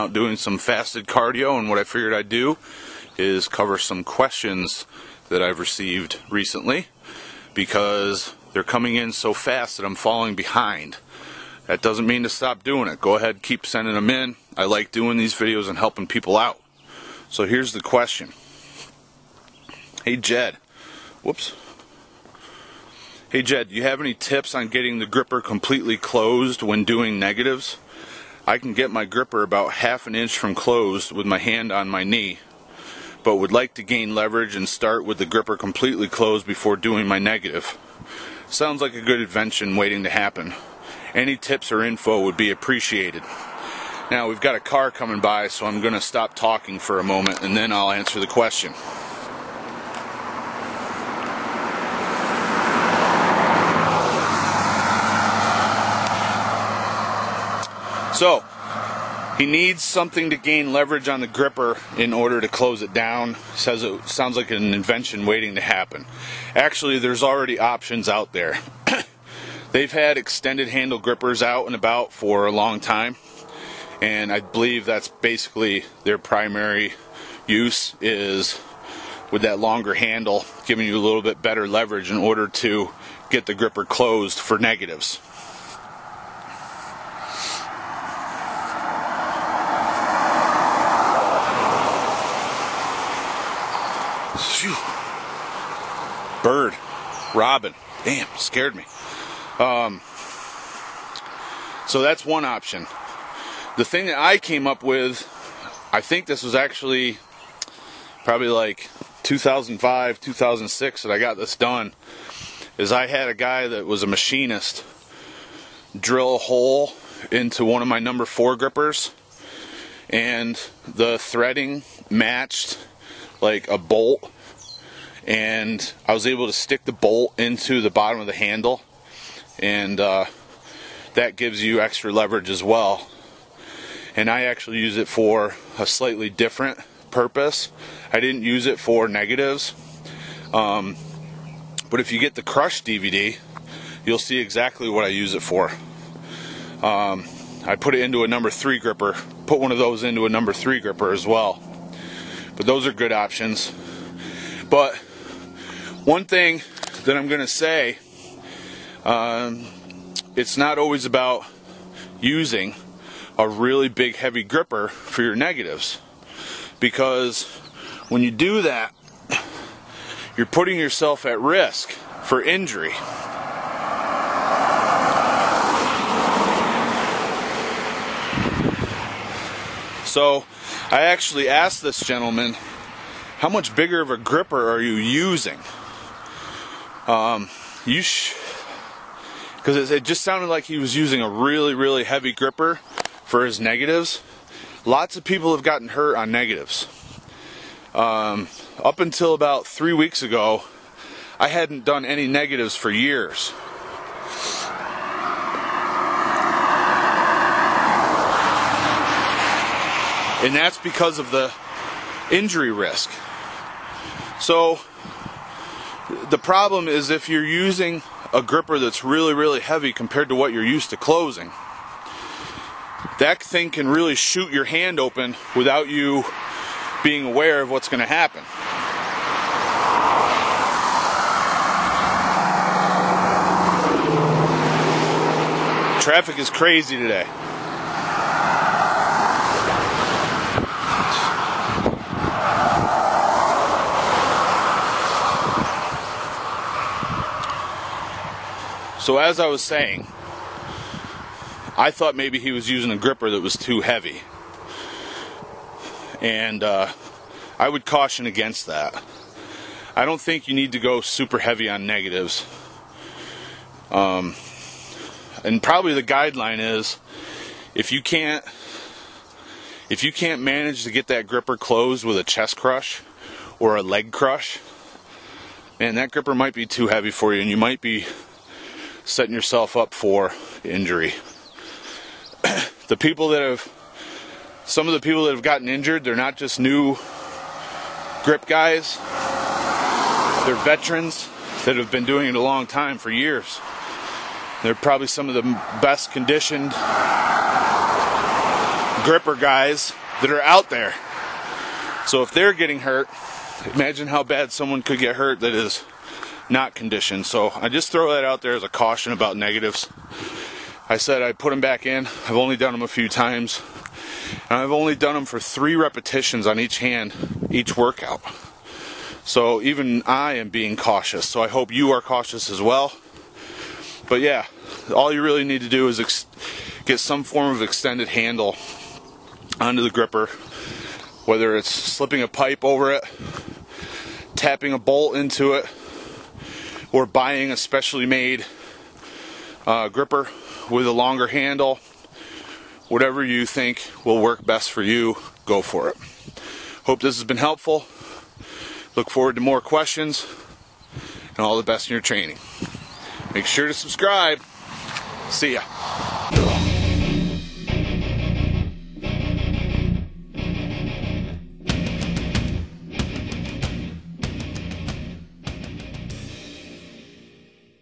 out doing some fasted cardio, and what I figured I'd do is cover some questions that I've received recently, because they're coming in so fast that I'm falling behind. That doesn't mean to stop doing it. Go ahead, keep sending them in. I like doing these videos and helping people out. So here's the question. Hey Jedd. Whoops. Hey Jedd, do you have any tips on getting the gripper completely closed when doing negatives? I can get my gripper about half an inch from closed with my hand on my knee, but would like to gain leverage and start with the gripper completely closed before doing my negative. Sounds like a good invention waiting to happen. Any tips or info would be appreciated. Now, we've got a car coming by, so I'm going to stop talking for a moment and then I'll answer the question. So, he needs something to gain leverage on the gripper in order to close it down. Says it sounds like an invention waiting to happen. Actually, there's already options out there. They've had extended handle grippers out and about for a long time, and I believe that's basically their primary use, is with that longer handle, giving you a little bit better leverage in order to get the gripper closed for negatives. Phew. Bird, robin, damn, scared me. So that's one option. The thing that I came up with, I think this was actually probably like 2005, 2006 that I got this done, is I had a guy that was a machinist drill a hole into one of my number 4 grippers, and the threading matched like a bolt, and I was able to stick the bolt into the bottom of the handle, and that gives you extra leverage as well. And I actually use it for a slightly different purpose. I didn't use it for negatives, but if you get the Crush DVD, you'll see exactly what I use it for. I put it into a number 3 gripper, put one of those into a number 3 gripper as well. But those are good options. But one thing that I'm going to say, it's not always about using a really big heavy gripper for your negatives, because when you do that, you're putting yourself at risk for injury. So I actually asked this gentleman, how much bigger of a gripper are you using? Because it just sounded like he was using a really, really heavy gripper for his negatives. Lots of people have gotten hurt on negatives. Up until about 3 weeks ago, I hadn't done any negatives for years. And that's because of the injury risk. So the problem is, if you're using a gripper that's really, really heavy compared to what you're used to closing, that thing can really shoot your hand open without you being aware of what's going to happen. Traffic is crazy today. So as I was saying, I thought maybe he was using a gripper that was too heavy. And I would caution against that. I don't think you need to go super heavy on negatives. And probably the guideline is, if you can't manage to get that gripper closed with a chest crush or a leg crush, man, that gripper might be too heavy for you, and you might be setting yourself up for injury. Some of the people that have gotten injured, they're not just new grip guys, they're veterans that have been doing it a long time, for years. They're probably some of the best conditioned gripper guys that are out there. So if they're getting hurt, imagine how bad someone could get hurt that is not conditioned. So I just throw that out there as a caution about negatives. I said I'd put them back in. I've only done them a few times. And I've only done them for 3 repetitions on each hand, each workout. So even I am being cautious. So I hope you are cautious as well. But yeah, all you really need to do is get some form of extended handle onto the gripper. Whether it's slipping a pipe over it, tapping a bolt into it, or buying a specially made gripper with a longer handle. Whatever you think will work best for you, go for it. Hope this has been helpful. Look forward to more questions, and all the best in your training. Make sure to subscribe. See ya.